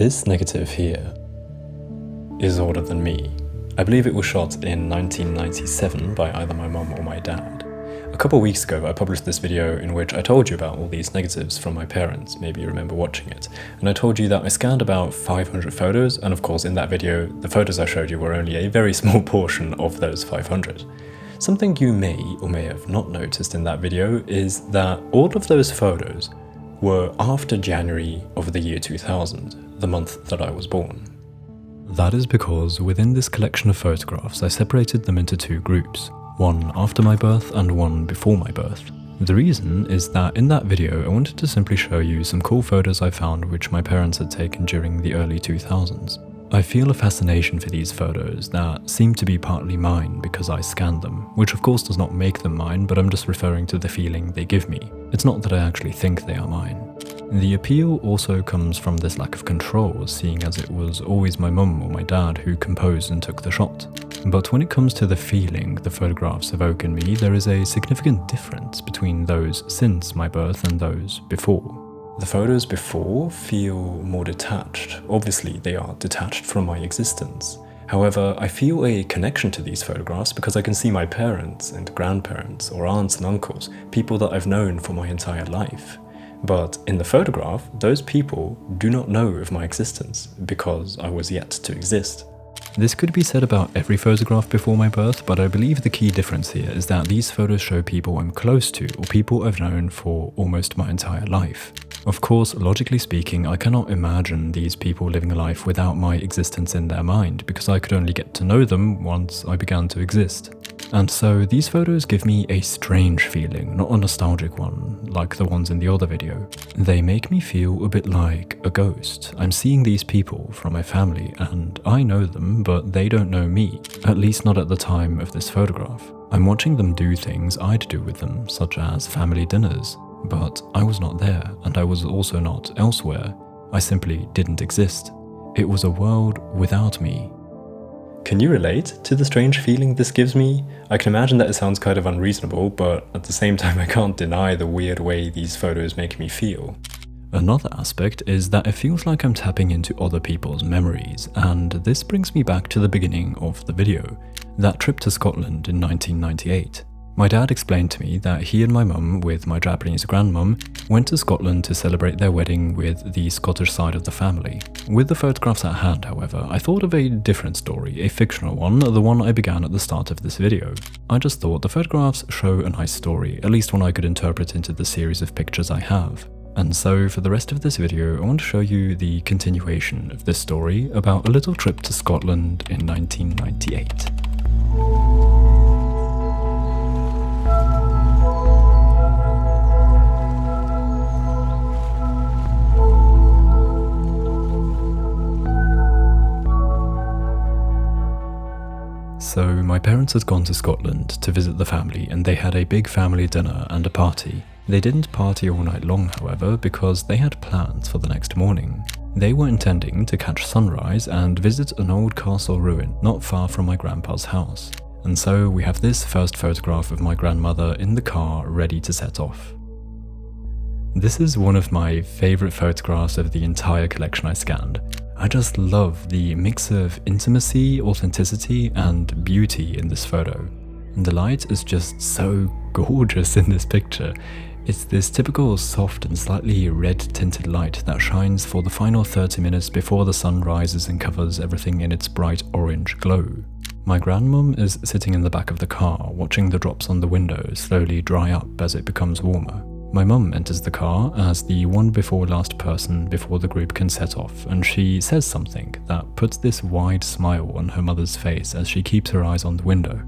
This negative here is older than me. I believe it was shot in 1997 by either my mum or my dad. A couple weeks ago I published this video in which I told you about all these negatives from my parents, maybe you remember watching it, and I told you that I scanned about 500 photos, and of course in that video the photos I showed you were only a very small portion of those 500. Something you may or may have not noticed in that video is that all of those photos were after January of the year 2000, the month that I was born. That is because within this collection of photographs I separated them into two groups, one after my birth and one before my birth. The reason is that in that video I wanted to simply show you some cool photos I found which my parents had taken during the early 2000s. I feel a fascination for these photos that seem to be partly mine because I scanned them, which of course does not make them mine, but I'm just referring to the feeling they give me. It's not that I actually think they are mine. The appeal also comes from this lack of control, seeing as it was always my mum or my dad who composed and took the shot. But when it comes to the feeling the photographs evoke in me, there is a significant difference between those since my birth and those before. The photos before feel more detached. Obviously, they are detached from my existence. However, I feel a connection to these photographs because I can see my parents and grandparents or aunts and uncles, people that I've known for my entire life. But in the photograph, those people do not know of my existence because I was yet to exist. This could be said about every photograph before my birth, but I believe the key difference here is that these photos show people I'm close to or people I've known for almost my entire life. Of course, logically speaking, I cannot imagine these people living a life without my existence in their mind, because I could only get to know them once I began to exist. And so these photos give me a strange feeling, not a nostalgic one, like the ones in the other video. They make me feel a bit like a ghost. I'm seeing these people from my family, and I know them, but they don't know me, at least not at the time of this photograph. I'm watching them do things I'd do with them, such as family dinners. But I was not there, and I was also not elsewhere. I simply didn't exist. It was a world without me. Can you relate to the strange feeling this gives me? I can imagine that it sounds kind of unreasonable, but at the same time I can't deny the weird way these photos make me feel. Another aspect is that it feels like I'm tapping into other people's memories, and this brings me back to the beginning of the video, that trip to Scotland in 1998. My dad explained to me that he and my mum, with my Japanese grandmum, went to Scotland to celebrate their wedding with the Scottish side of the family. With the photographs at hand, however, I thought of a different story, a fictional one, the one I began at the start of this video. I just thought the photographs show a nice story, at least one I could interpret into the series of pictures I have. And so for the rest of this video, I want to show you the continuation of this story about a little trip to Scotland in 1998. So my parents had gone to Scotland to visit the family, and they had a big family dinner and a party. They didn't party all night long, however, because they had plans for the next morning. They were intending to catch sunrise and visit an old castle ruin not far from my grandpa's house. And so we have this first photograph of my grandmother in the car ready to set off. This is one of my favourite photographs of the entire collection I scanned. I just love the mix of intimacy, authenticity, and beauty in this photo. And the light is just so gorgeous in this picture. It's this typical soft and slightly red-tinted light that shines for the final 30 minutes before the sun rises and covers everything in its bright orange glow. My grandmum is sitting in the back of the car, watching the drops on the window slowly dry up as it becomes warmer. My mum enters the car as the one before last person before the group can set off, and she says something that puts this wide smile on her mother's face as she keeps her eyes on the window.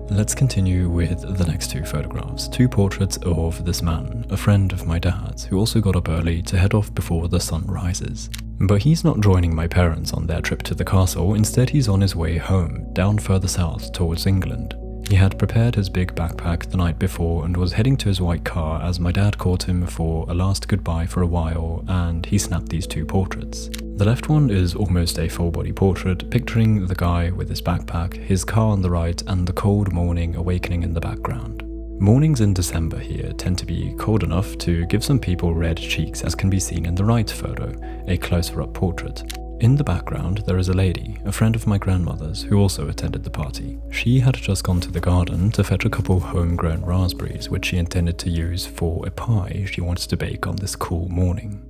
Let's continue with the next two photographs, two portraits of this man, a friend of my dad's, who also got up early to head off before the sun rises. But he's not joining my parents on their trip to the castle, instead he's on his way home, down further south towards England. He had prepared his big backpack the night before and was heading to his white car as my dad caught him for a last goodbye for a while, and he snapped these two portraits. The left one is almost a full-body portrait, picturing the guy with his backpack, his car on the right, and the cold morning awakening in the background. Mornings in December here tend to be cold enough to give some people red cheeks, as can be seen in the right photo, a closer-up portrait. In the background, there is a lady, a friend of my grandmother's, who also attended the party. She had just gone to the garden to fetch a couple homegrown raspberries, which she intended to use for a pie she wanted to bake on this cool morning.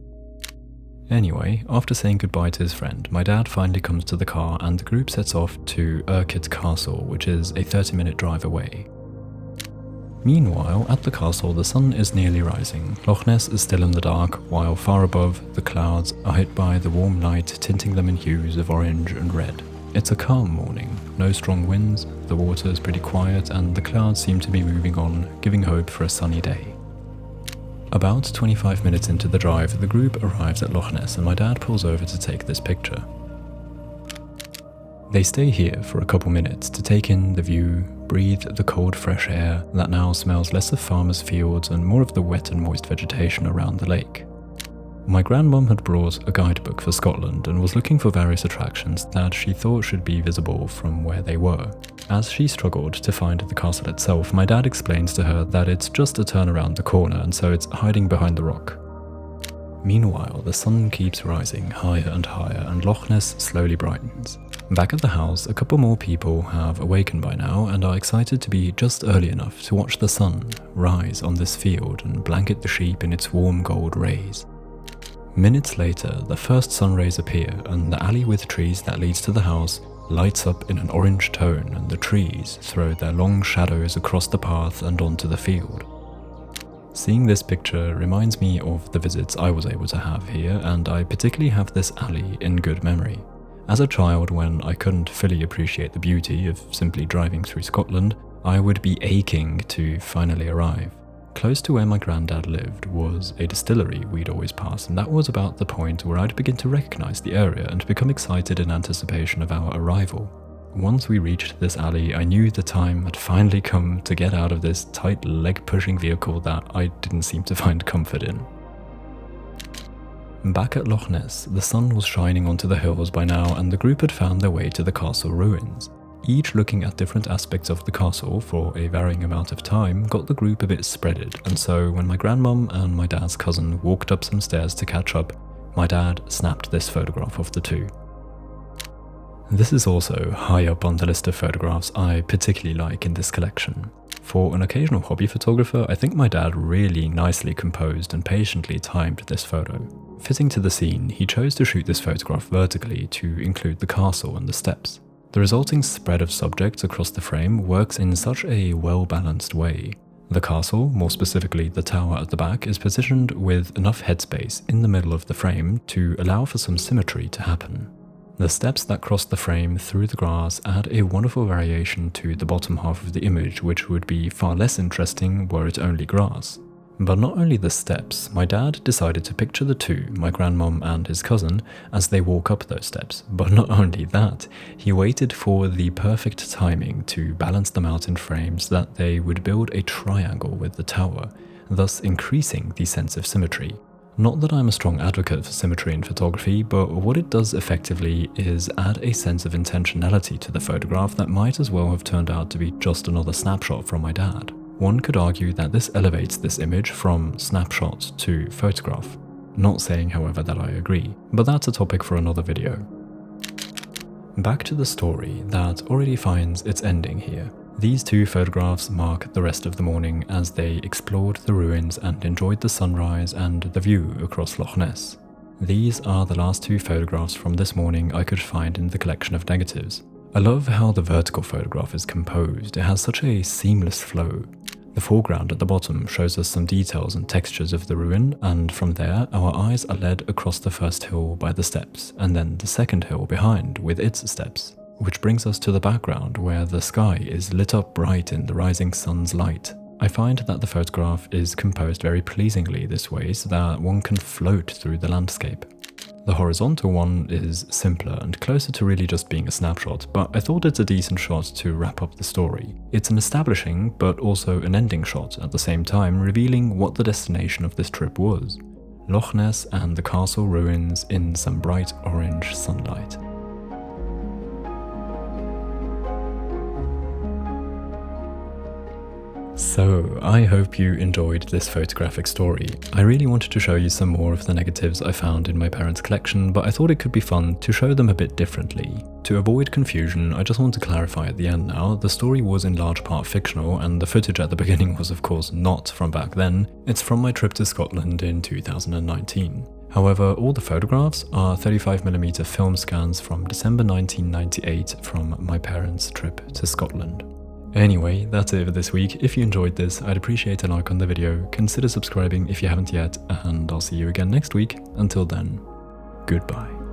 Anyway, after saying goodbye to his friend, my dad finally comes to the car and the group sets off to Urquhart Castle, which is a 30-minute drive away. Meanwhile, at the castle, the sun is nearly rising. Loch Ness is still in the dark, while far above, the clouds are hit by the warm light, tinting them in hues of orange and red. It's a calm morning, no strong winds, the water is pretty quiet, and the clouds seem to be moving on, giving hope for a sunny day. About 25 minutes into the drive, the group arrives at Loch Ness and my dad pulls over to take this picture. They stay here for a couple minutes to take in the view, breathe the cold fresh air that now smells less of farmers' fields and more of the wet and moist vegetation around the lake. My grandmum had brought a guidebook for Scotland and was looking for various attractions that she thought should be visible from where they were. As she struggled to find the castle itself, my dad explains to her that it's just a turn around the corner and so it's hiding behind the rock. Meanwhile, the sun keeps rising higher and higher and Loch Ness slowly brightens. Back at the house, a couple more people have awakened by now and are excited to be just early enough to watch the sun rise on this field and blanket the sheep in its warm gold rays. Minutes later, the first sun rays appear and the alley with trees that leads to the house lights up in an orange tone and the trees throw their long shadows across the path and onto the field. Seeing this picture reminds me of the visits I was able to have here, and I particularly have this alley in good memory. As a child, when I couldn't fully appreciate the beauty of simply driving through Scotland, I would be aching to finally arrive. Close to where my granddad lived was a distillery we'd always pass, and that was about the point where I'd begin to recognise the area and become excited in anticipation of our arrival. Once we reached this alley, I knew the time had finally come to get out of this tight leg-pushing vehicle that I didn't seem to find comfort in. Back at Loch Ness, the sun was shining onto the hills by now and the group had found their way to the castle ruins. Each looking at different aspects of the castle for a varying amount of time got the group a bit spreaded, and so when my grandmum and my dad's cousin walked up some stairs to catch up, my dad snapped this photograph of the two. This is also high up on the list of photographs I particularly like in this collection. For an occasional hobby photographer, I think my dad really nicely composed and patiently timed this photo. Fitting to the scene, he chose to shoot this photograph vertically to include the castle and the steps. The resulting spread of subjects across the frame works in such a well-balanced way. The castle, more specifically the tower at the back, is positioned with enough headspace in the middle of the frame to allow for some symmetry to happen. The steps that cross the frame through the grass add a wonderful variation to the bottom half of the image, which would be far less interesting were it only grass. But not only the steps, my dad decided to picture the two, my grandmom and his cousin, as they walk up those steps. But not only that, he waited for the perfect timing to balance them out in frames so that they would build a triangle with the tower, thus increasing the sense of symmetry. Not that I'm a strong advocate for symmetry in photography, but what it does effectively is add a sense of intentionality to the photograph that might as well have turned out to be just another snapshot from my dad. One could argue that this elevates this image from snapshot to photograph. Not saying, however, that I agree, but that's a topic for another video. Back to the story that already finds its ending here. These two photographs mark the rest of the morning as they explored the ruins and enjoyed the sunrise and the view across Loch Ness. These are the last two photographs from this morning I could find in the collection of negatives. I love how the vertical photograph is composed. It has such a seamless flow. The foreground at the bottom shows us some details and textures of the ruin, and from there our eyes are led across the first hill by the steps, and then the second hill behind with its steps. Which brings us to the background where the sky is lit up bright in the rising sun's light. I find that the photograph is composed very pleasingly this way so that one can float through the landscape. The horizontal one is simpler and closer to really just being a snapshot, but I thought it's a decent shot to wrap up the story. It's an establishing but also an ending shot at the same time, revealing what the destination of this trip was. Loch Ness and the castle ruins in some bright orange sunlight. So, I hope you enjoyed this photographic story. I really wanted to show you some more of the negatives I found in my parents' collection, but I thought it could be fun to show them a bit differently. To avoid confusion, I just want to clarify at the end now, the story was in large part fictional, and the footage at the beginning was of course not from back then. It's from my trip to Scotland in 2019. However, all the photographs are 35mm film scans from December 1998 from my parents' trip to Scotland. Anyway, that's it for this week. If you enjoyed this, I'd appreciate a like on the video, consider subscribing if you haven't yet, and I'll see you again next week. Until then, goodbye.